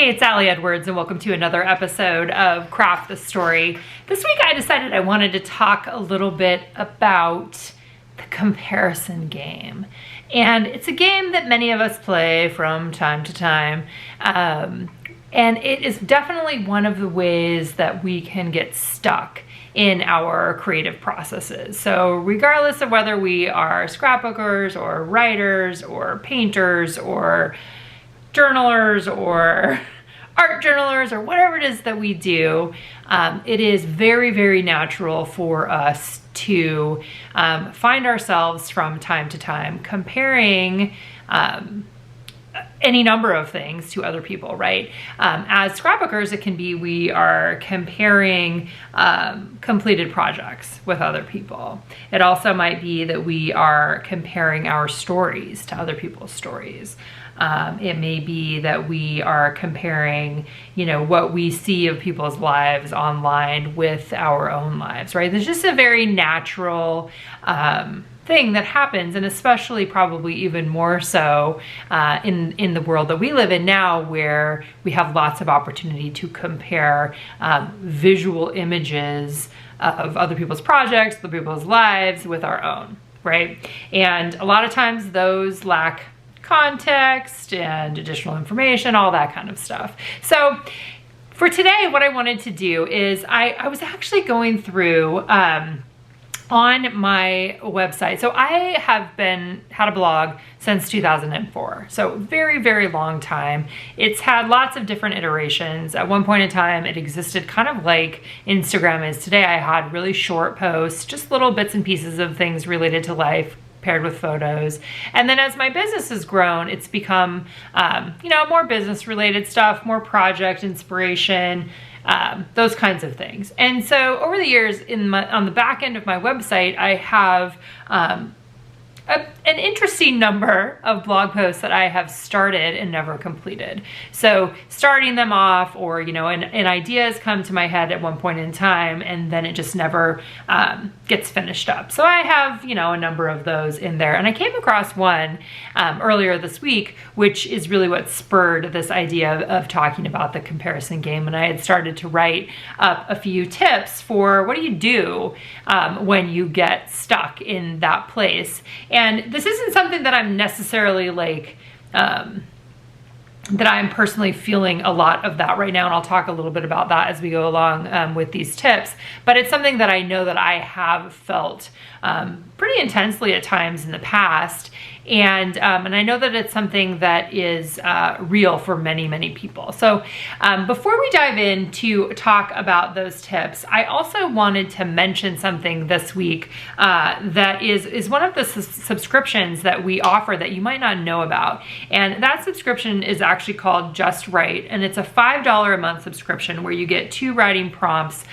Hey, it's Allie Edwards and welcome to another episode of Craft the Story. This week I decided I wanted to talk a little bit about the comparison game. And it's a game that many of us play from time to time. And it is definitely one of the ways that we can get stuck in our creative processes. So regardless of whether we are scrapbookers or writers or painters or journalers or art journalers or whatever it is that we do, it is very, very natural for us to find ourselves from time to time comparing any number of things to other people, right? As scrapbookers, it can be we are comparing completed projects with other people. It also might be that we are comparing our stories to other people's stories. It may be that we are comparing, what we see of people's lives online with our own lives, right? There's just a very natural thing that happens, and especially probably even more so in the world that we live in now, where we have lots of opportunity to compare visual images of other people's projects, other people's lives with our own, right? And a lot of times those lack context and additional information, all that kind of stuff. So for today, what I wanted to do is I was actually going through on my website. So I have had a blog since 2004. So very, very long time. It's had lots of different iterations. At one point in time, it existed kind of like Instagram is today. I had really short posts, just little bits and pieces of things related to life, paired with photos. And then as my business has grown, it's become, more business related stuff, more project inspiration, those kinds of things. And so over the years on the back end of my website, I have, an interesting number of blog posts that I have started and never completed. So starting them off, or, an idea has come to my head at one point in time, and then it just never gets finished up. So I have, a number of those in there. And I came across one earlier this week, which is really what spurred this idea of talking about the comparison game. And I had started to write up a few tips for what do you do when you get stuck in that place. And this isn't something that I'm necessarily that I'm personally feeling a lot of that right now. And I'll talk a little bit about that as we go along with these tips. But it's something that I know that I have felt pretty intensely at times in the past. And I know that it's something that is real for many, many people. So before we dive in to talk about those tips, I also wanted to mention something this week that is one of the subscriptions that we offer that you might not know about. And that subscription is actually called Just Write. And it's a $5 a month subscription where you get 2 writing prompts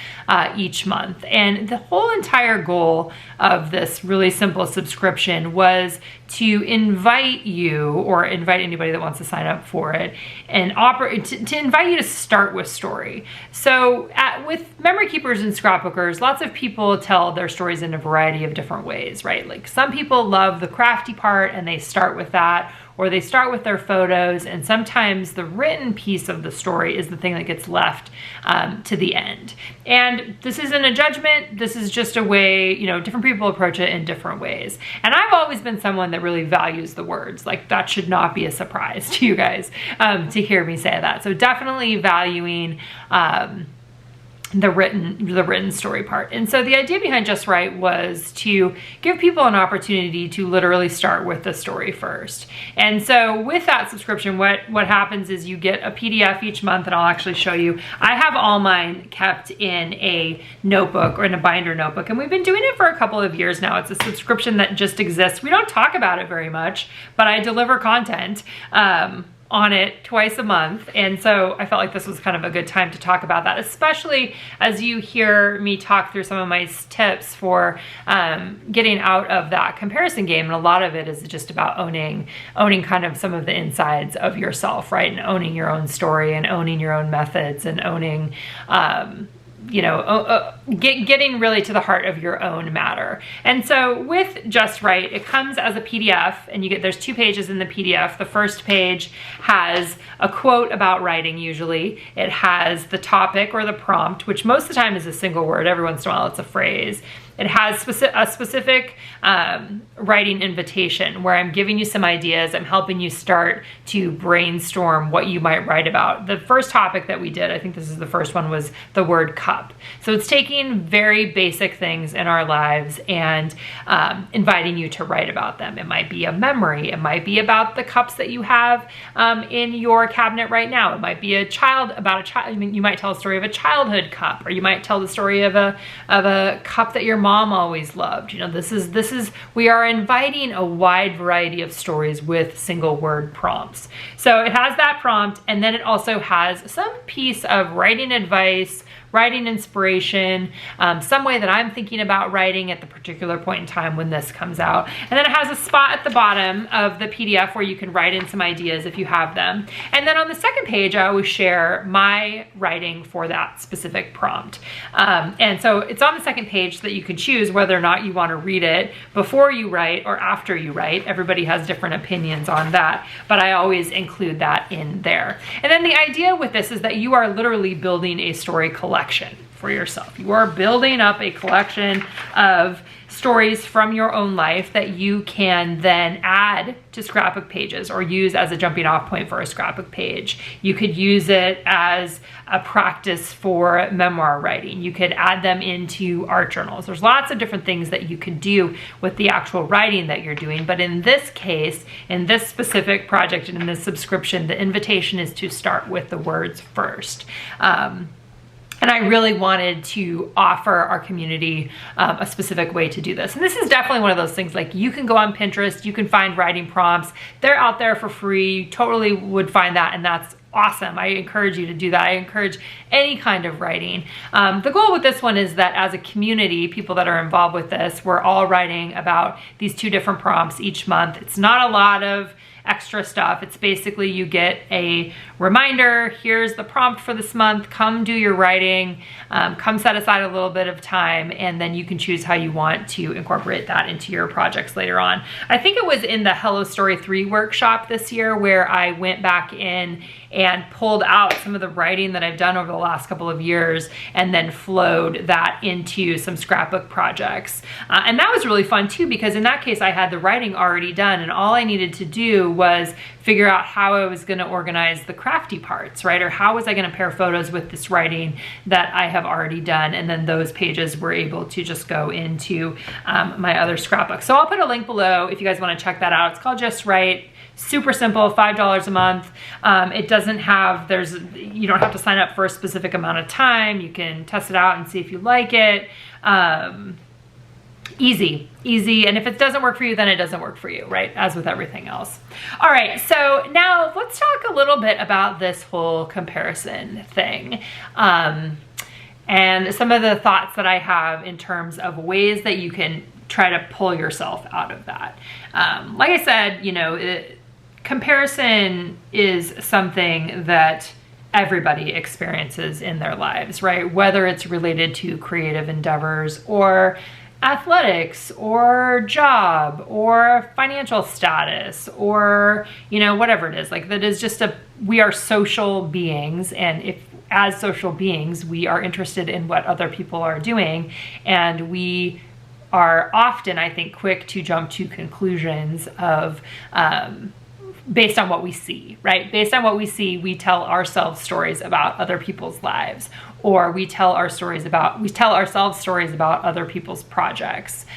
each month. And the whole entire goal of this really simple subscription was to invite you, or invite anybody that wants to sign up for it, and to invite you to start with story. So with memory keepers and scrapbookers, lots of people tell their stories in a variety of different ways, right? Like some people love the crafty part and they start with that, or they start with their photos, and sometimes the written piece of the story is the thing that gets left to the end. And this isn't a judgment, this is just a way, different people approach it in different ways. And I've always been someone that really values the words. Like that should not be a surprise to you guys to hear me say that. So definitely valuing the written story part. And so the idea behind Just Write was to give people an opportunity to literally start with the story first. And so with that subscription, what happens is you get a PDF each month, and I'll actually show you. I have all mine kept in a notebook, or in a binder notebook, and we've been doing it for a couple of years now. It's a subscription that just exists. We don't talk about it very much, but I deliver content on it twice a month. And so I felt like this was kind of a good time to talk about that, especially as you hear me talk through some of my tips for getting out of that comparison game. And a lot of it is just about owning kind of some of the insides of yourself, right? And owning your own story, and owning your own methods, and owning getting really to the heart of your own matter. And so with Just Right, it comes as a PDF, and there's 2 pages in the PDF. The first page has a quote about writing usually. It has the topic or the prompt, which most of the time is a single word. Every once in a while it's a phrase. It has a specific writing invitation where I'm giving you some ideas. I'm helping you start to brainstorm what you might write about. The first topic that we did, I think this is the first one, was the word cup. So it's taking very basic things in our lives and inviting you to write about them. It might be a memory. It might be about the cups that you have in your cabinet right now. It might be about a child. I mean, you might tell a story of a childhood cup, or you might tell the story of a cup that your mom always loved. We are inviting a wide variety of stories with single word prompts. So it has that prompt, and then it also has some piece of writing advice, writing inspiration, some way that I'm thinking about writing at the particular point in time when this comes out. And then it has a spot at the bottom of the PDF where you can write in some ideas if you have them. And then on the second page, I always share my writing for that specific prompt. And so it's on the second page so that you can choose whether or not you want to read it before you write or after you write. Everybody has different opinions on that, but I always include that in there. And then the idea with this is that you are literally building a story collection for yourself. You are building up a collection of stories from your own life that you can then add to scrapbook pages or use as a jumping off point for a scrapbook page. You could use it as a practice for memoir writing. You could add them into art journals. There's lots of different things that you could do with the actual writing that you're doing. But in this case, in this specific project and in this subscription, the invitation is to start with the words first. And I really wanted to offer our community a specific way to do this. And this is definitely one of those things, like, you can go on Pinterest, you can find writing prompts. They're out there for free. You totally would find that, and that's awesome. I encourage you to do that. I encourage any kind of writing. The goal with this one is that as a community, people that are involved with this, we're all writing about these 2 different prompts each month. It's not a lot of extra stuff. It's basically you get a reminder, here's the prompt for this month, come do your writing, come set aside a little bit of time, and then you can choose how you want to incorporate that into your projects later on. I think it was in the Hello Story 3 workshop this year where I went back in and pulled out some of the writing that I've done over the last couple of years and then flowed that into some scrapbook projects. And that was really fun too, because in that case I had the writing already done, and all I needed to do was figure out how I was going to organize the crafty parts, right? Or how was I going to pair photos with this writing that I have already done? And then those pages were able to just go into my other scrapbook. So I'll put a link below if you guys want to check that out. It's called Just Right. Super simple, $5 a month. It doesn't have, you don't have to sign up for a specific amount of time. You can test it out and see if you like it. Easy. And if it doesn't work for you, then it doesn't work for you, right? As with everything else. All right, so now let's talk a little bit about this whole comparison thing. And some of the thoughts that I have in terms of ways that you can try to pull yourself out of that. Like I said, comparison is something that everybody experiences in their lives, right? Whether it's related to creative endeavors or athletics or job or financial status or, whatever it is. Like, that is just we are social beings, and as social beings, we are interested in what other people are doing, and we are often, I think, quick to jump to conclusions of based on what we see, right? Based on what we see, we tell ourselves stories about other people's lives, or we tell ourselves stories about other people's projects,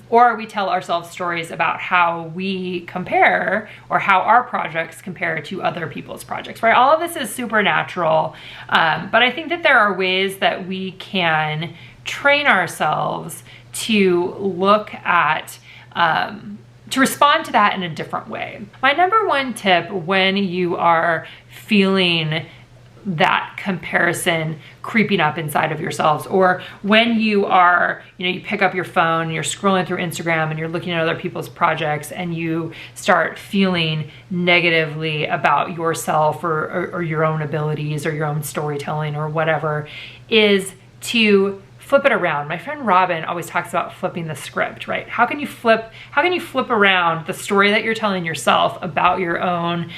or we tell ourselves stories about how we compare or how our projects compare to other people's projects, right? All of this is supernatural, but I think that there are ways that we can train ourselves to look at to respond to that in a different way. My number one tip when you are feeling that comparison creeping up inside of yourselves, or when you are, you pick up your phone, you're scrolling through Instagram and you're looking at other people's projects and you start feeling negatively about yourself or your own abilities or your own storytelling or whatever, is to flip it around. My friend Robin always talks about flipping the script, right? How can you flip around the story that you're telling yourself about your own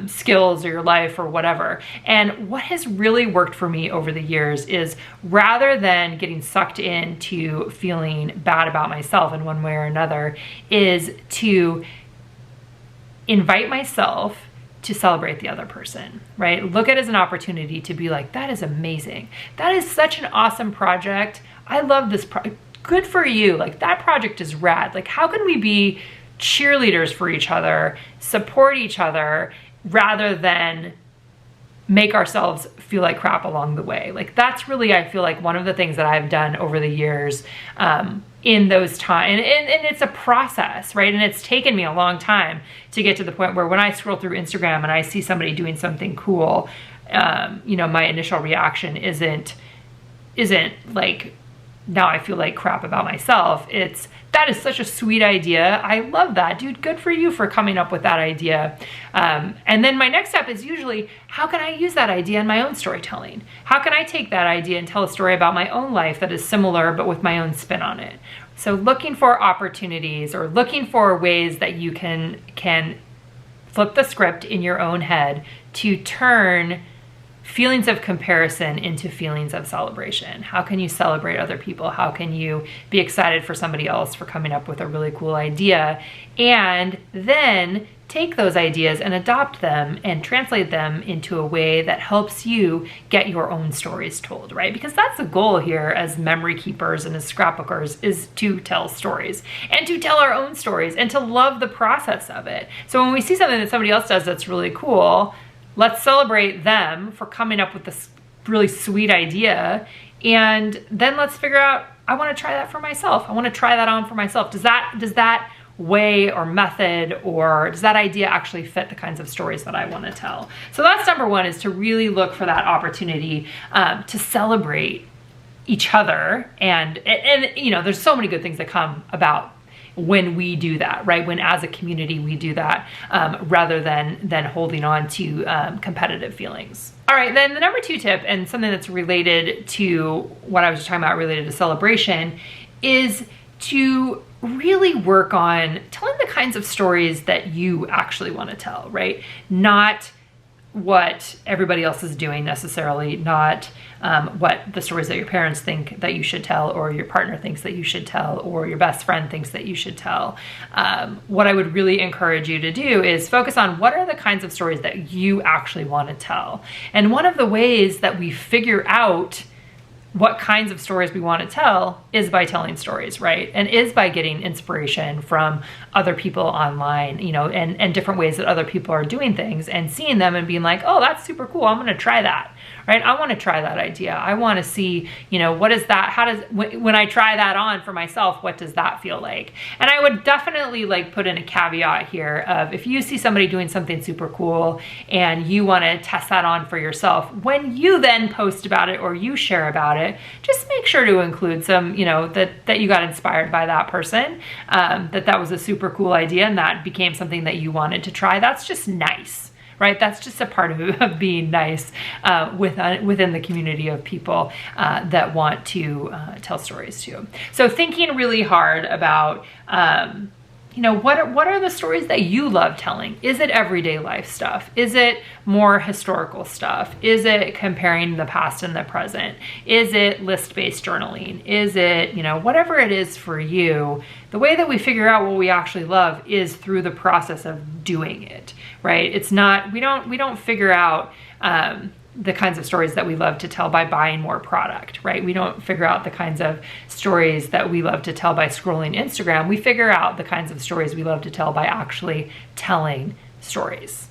skills or your life or whatever? And what has really worked for me over the years is, rather than getting sucked into feeling bad about myself in one way or another, is to invite myself to celebrate the other person, right? Look at it as an opportunity to be like, that is amazing. That is such an awesome project. I love this project. Good for you. Like, that project is rad. Like, how can we be cheerleaders for each other, support each other, rather than make ourselves feel like crap along the way? Like, that's really, I feel like, one of the things that I've done over the years, in those times, and it's a process, right? And it's taken me a long time to get to the point where when I scroll through Instagram and I see somebody doing something cool, my initial reaction isn't like, now I feel like crap about myself. It's, that is such a sweet idea. I love that, dude. Good for you for coming up with that idea. And then my next step is usually, how can I use that idea in my own storytelling? How can I take that idea and tell a story about my own life that is similar, but with my own spin on it? So looking for opportunities, or looking for ways that you can flip the script in your own head to turn feelings of comparison into feelings of celebration. How can you celebrate other people? How can you be excited for somebody else for coming up with a really cool idea? And then take those ideas and adopt them and translate them into a way that helps you get your own stories told, right? Because that's the goal here as memory keepers and as scrapbookers, is to tell stories and to tell our own stories and to love the process of it. So when we see something that somebody else does that's really cool, let's celebrate them for coming up with this really sweet idea. And then let's figure out, I want to try that for myself. I want to try that on for myself. Does that way or method, or does that idea actually fit the kinds of stories that I want to tell? So that's number one, is to really look for that opportunity to celebrate each other. And there's so many good things that come about when we do that, right? When as a community we do that, rather than holding on to competitive feelings. All right, then the number two tip, and something that's related to what I was just talking about related to celebration, is to really work on telling the kinds of stories that you actually want to tell, right? Not what everybody else is doing necessarily, not what the stories that your parents think that you should tell, or your partner thinks that you should tell, or your best friend thinks that you should tell. What I would really encourage you to do is focus on what are the kinds of stories that you actually want to tell. And one of the ways that we figure out what kinds of stories we want to tell is by telling stories, right? And is by getting inspiration from other people online, and different ways that other people are doing things, and seeing them and being like, oh, that's super cool. I'm going to try that, right? I want to try that idea. I want to see, what is that? When I try that on for myself, what does that feel like? And I would definitely put in a caveat here of, if you see somebody doing something super cool and you want to test that on for yourself, when you then post about it or you share about it, just make sure to include some, that you got inspired by that person, that was a super cool idea and that became something that you wanted to try. That's just nice, right? That's just a part of being nice within the community of people that want to tell stories too. So thinking really hard about, what are the stories that you love telling? Is it everyday life stuff? Is it more historical stuff? Is it comparing the past and the present? Is it list-based journaling? Is it, whatever it is for you, the way that we figure out what we actually love is through the process of doing it, right? It's not, we don't figure out, the kinds of stories that we love to tell by buying more product, right? We don't figure out the kinds of stories that we love to tell by scrolling Instagram. We figure out the kinds of stories we love to tell by actually telling stories.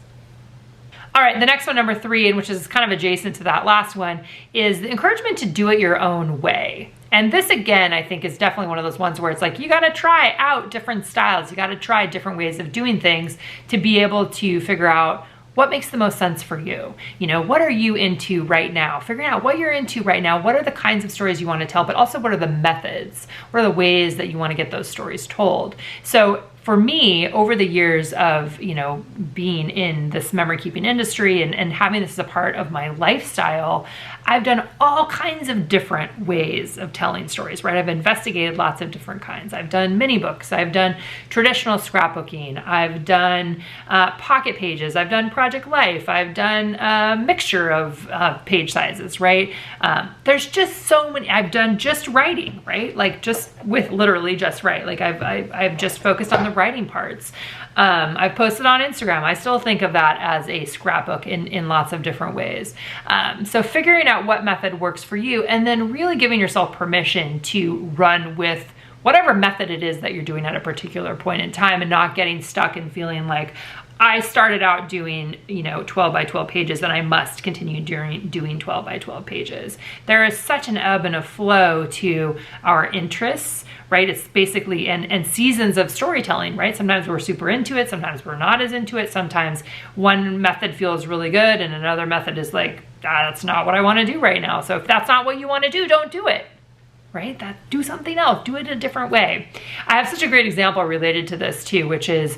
All right, the next one, number three, and which is kind of adjacent to that last one, is the encouragement to do it your own way. And this, again, I think is definitely one of those ones where it's like, you got to try out different styles. You got to try different ways of doing things to be able to figure out what makes the most sense for you. What are you into right now? Figuring out what you're into right now. What are the kinds of stories you want to tell, but also what are the methods? What are the ways that you want to get those stories told? So for me, over the years of, you know, being in this memory keeping industry and having this as a part of my lifestyle, I've done all kinds of different ways of telling stories, right? I've investigated lots of different kinds. I've done mini books. I've done traditional scrapbooking. I've done pocket pages. I've done Project Life. I've done a mixture of page sizes, right? There's just so many. I've done just writing, right? Like just with literally just write. Like I've just focused on the writing parts. I've posted on Instagram. I still think of that as a scrapbook in lots of different ways. So figuring out what method works for you, and then really giving yourself permission to run with whatever method it is that you're doing at a particular point in time, and not getting stuck and feeling like, I started out doing, you know, 12 by 12 pages and I must continue doing 12 by 12 pages. There is such an ebb and a flow to our interests, right? It's basically, and seasons of storytelling, right? Sometimes we're super into it. Sometimes we're not as into it. Sometimes one method feels really good and another method is like, that's not what I want to do right now. So if that's not what you want to do, don't do it. Right? Do something else, do it a different way. I have such a great example related to this too, which is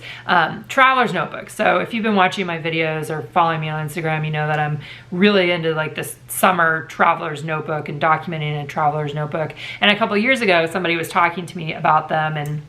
traveler's notebooks. So if you've been watching my videos or following me on Instagram, you know that I'm really into like this summer traveler's notebook and documenting a traveler's notebook. And a couple of years ago, somebody was talking to me about them, and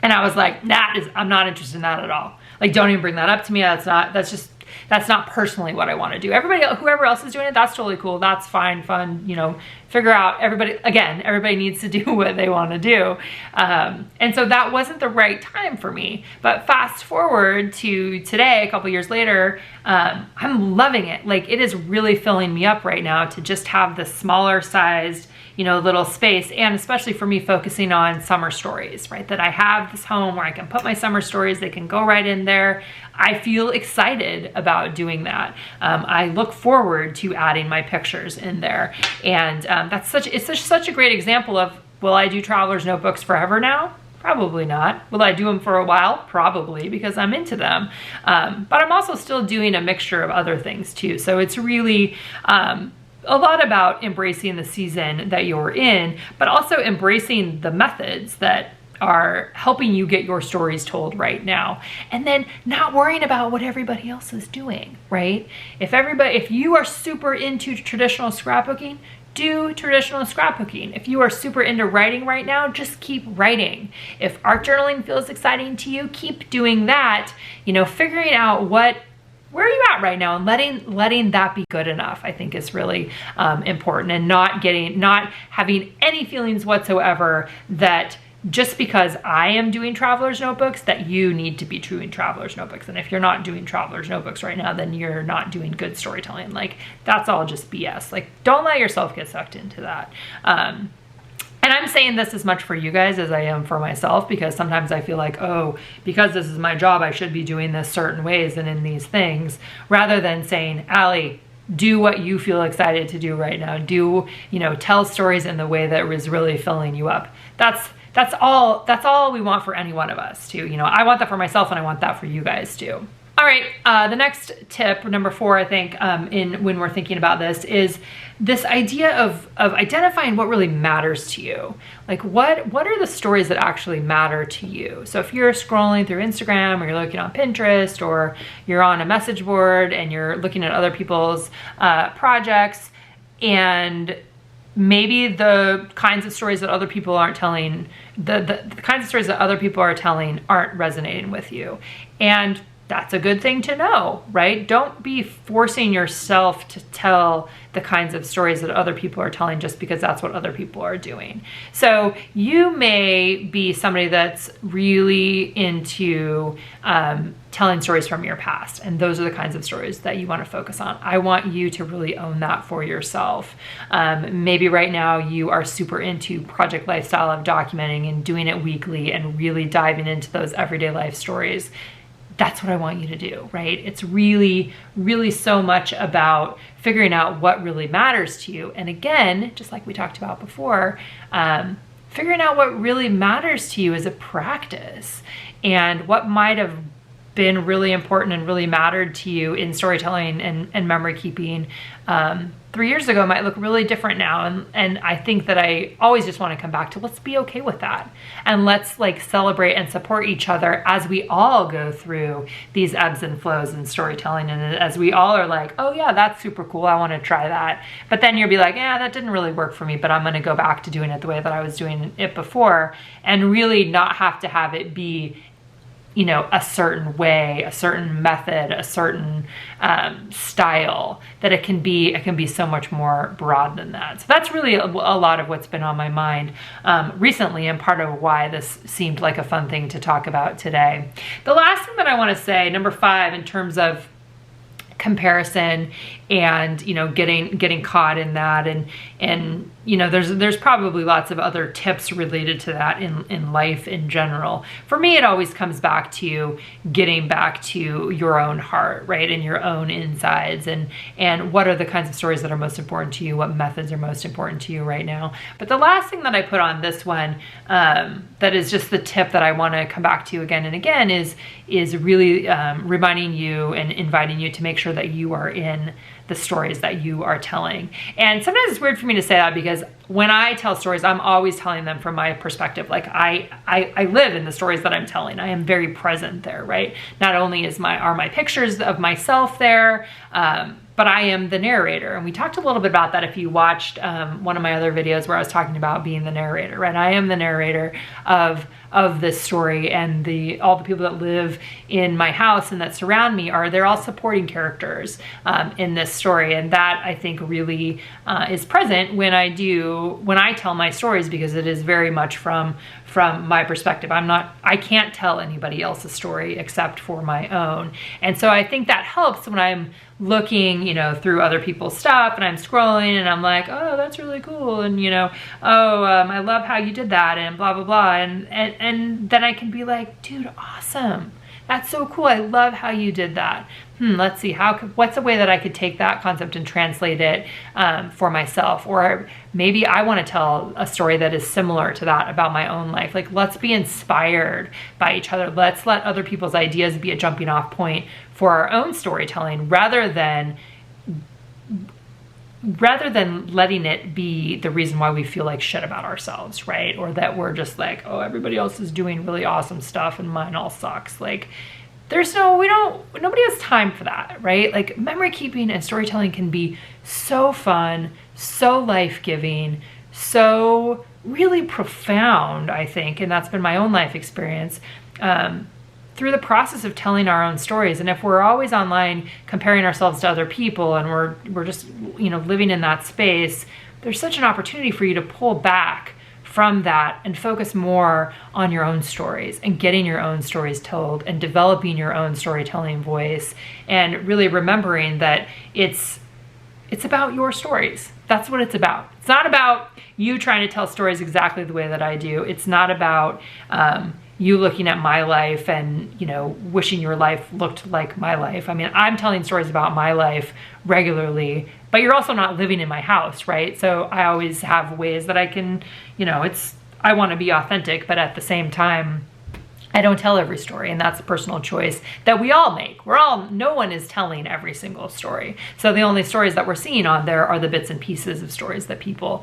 I was like, I'm not interested in that at all. Like, don't even bring that up to me. That's not personally what I want to do. Whoever else is doing it, that's totally cool. That's fine, fun, you know, figure out everybody needs to do what they want to do. And so that wasn't the right time for me. But fast forward to today, a couple years later, I'm loving it. Like, it is really filling me up right now to just have the smaller sized, you know, little space, and especially for me focusing on summer stories, right? That I have this home where I can put my summer stories, they can go right in there. I feel excited about doing that. I look forward to adding my pictures in there. And it's such a great example of, will I do traveler's notebooks forever now? Probably not. Will I do them for a while? Probably, because I'm into them. But I'm also still doing a mixture of other things too. So it's really, a lot about embracing the season that you're in, but also embracing the methods that are helping you get your stories told right now. And then not worrying about what everybody else is doing, right? If you are super into traditional scrapbooking, do traditional scrapbooking. If you are super into writing right now, just keep writing. If art journaling feels exciting to you, keep doing that. You know, figuring out where are you at right now, and letting that be good enough, I think, is really important, and not having any feelings whatsoever that just because I am doing traveler's notebooks that you need to be doing traveler's notebooks. And if you're not doing traveler's notebooks right now, then you're not doing good storytelling. Like, that's all just BS. Like, don't let yourself get sucked into that. And I'm saying this as much for you guys as I am for myself, because sometimes I feel like, oh, because this is my job, I should be doing this certain ways and in these things, rather than saying, Allie, do what you feel excited to do right now. Tell stories in the way that is really filling you up. That's all we want for any one of us too. You know, I want that for myself, and I want that for you guys too. All right, the next tip, number 4, I think, when we're thinking about this, is this idea of identifying what really matters to you. Like, what are the stories that actually matter to you? So if you're scrolling through Instagram, or you're looking on Pinterest, or you're on a message board and you're looking at other people's projects, and maybe the kinds of stories that other people aren't telling, the kinds of stories that other people are telling aren't resonating with you. And that's a good thing to know, right? Don't be forcing yourself to tell the kinds of stories that other people are telling just because that's what other people are doing. So you may be somebody that's really into telling stories from your past, and those are the kinds of stories that you want to focus on. I want you to really own that for yourself. Maybe right now you are super into project lifestyle of documenting and doing it weekly and really diving into those everyday life stories. That's what I want you to do, right? It's really, really so much about figuring out what really matters to you. And again, just like we talked about before, figuring out what really matters to you is a practice. And what might have been really important and really mattered to you in storytelling and memory keeping 3 years ago might look really different now. And I think that I always just want to come back to, let's be okay with that. And let's like celebrate and support each other as we all go through these ebbs and flows in storytelling. And as we all are like, oh yeah, that's super cool, I want to try that. But then you'll be like, yeah, that didn't really work for me, but I'm going to go back to doing it the way that I was doing it before, and really not have to have it be, you know, a certain way, a certain method, a certain style, that it can be so much more broad than that. So that's really a lot of what's been on my mind recently, and part of why this seemed like a fun thing to talk about today. The last thing that I want to say, number 5, in terms of comparison and, you know, getting caught in that, and you know, there's probably lots of other tips related to that in life in general. For me, it always comes back to getting back to your own heart, right, and your own insides, and what are the kinds of stories that are most important to you, what methods are most important to you right now. But the last thing that I put on this one, that is just the tip that I want to come back to again and again, is really reminding you and inviting you to make sure that you are in the stories that you are telling. And sometimes it's weird for me to say that, because when I tell stories, I'm always telling them from my perspective. Like I live in the stories that I'm telling. I am very present there, right? Not only are my pictures of myself there, but I am the narrator. And we talked a little bit about that if you watched one of my other videos where I was talking about being the narrator, right? I am the narrator of this story, and all the people that live in my house and that surround me they're all supporting characters in this story. And that, I think, really is present when I tell my stories, because it is very much from my perspective. I can't tell anybody else's story except for my own. And so I think that helps when I'm looking, you know, through other people's stuff, and I'm scrolling and I'm like, oh, that's really cool, and you know, oh, I love how you did that, and blah blah blah, and then I can be like, dude, awesome, that's so cool, I love how you did that. Let's see, what's a way that I could take that concept and translate it for myself? Or maybe I want to tell a story that is similar to that about my own life. Like, let's be inspired by each other. Let's let other people's ideas be a jumping off point for our own storytelling, rather than letting it be the reason why we feel like shit about ourselves, right? Or that we're just like, oh, everybody else is doing really awesome stuff and mine all sucks. Like, nobody has time for that, right? Like, memory keeping and storytelling can be so fun, so life-giving, so really profound, I think, and that's been my own life experience, through the process of telling our own stories. And if we're always online comparing ourselves to other people, and we're just, you know, living in that space, there's such an opportunity for you to pull back from that and focus more on your own stories and getting your own stories told and developing your own storytelling voice, and really remembering that it's about your stories. That's what it's about. It's not about you trying to tell stories exactly the way that I do. It's not about you looking at my life and, you know, wishing your life looked like my life. I mean, I'm telling stories about my life regularly, but you're also not living in my house, right? So I always have ways that I can, you know, I want to be authentic, but at the same time, I don't tell every story, and that's a personal choice that we all make. No one is telling every single story. So the only stories that we're seeing on there are the bits and pieces of stories that people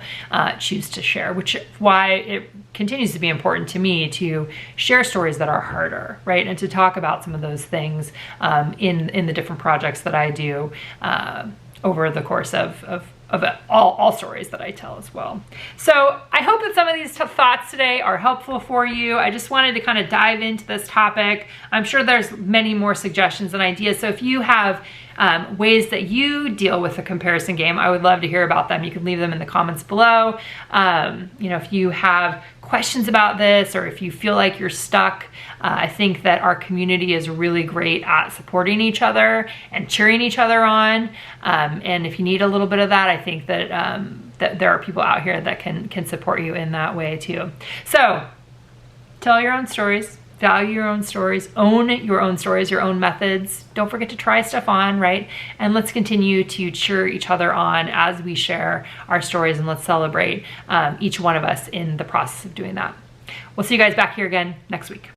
choose to share, which why it continues to be important to me to share stories that are harder, right? And to talk about some of those things in the different projects that I do over the course of all stories that I tell as well. So I hope that some of these thoughts today are helpful for you. I just wanted to kind of dive into this topic. I'm sure there's many more suggestions and ideas. So if you have ways that you deal with the comparison game, I would love to hear about them. You can leave them in the comments below. You know, if you have questions about this, or if you feel like you're stuck, I think that our community is really great at supporting each other and cheering each other on. And if you need a little bit of that, I think that that there are people out here that can support you in that way too. So tell your own stories. Value your own stories, own your own stories, your own methods. Don't forget to try stuff on, right? And let's continue to cheer each other on as we share our stories, and let's celebrate each one of us in the process of doing that. We'll see you guys back here again next week.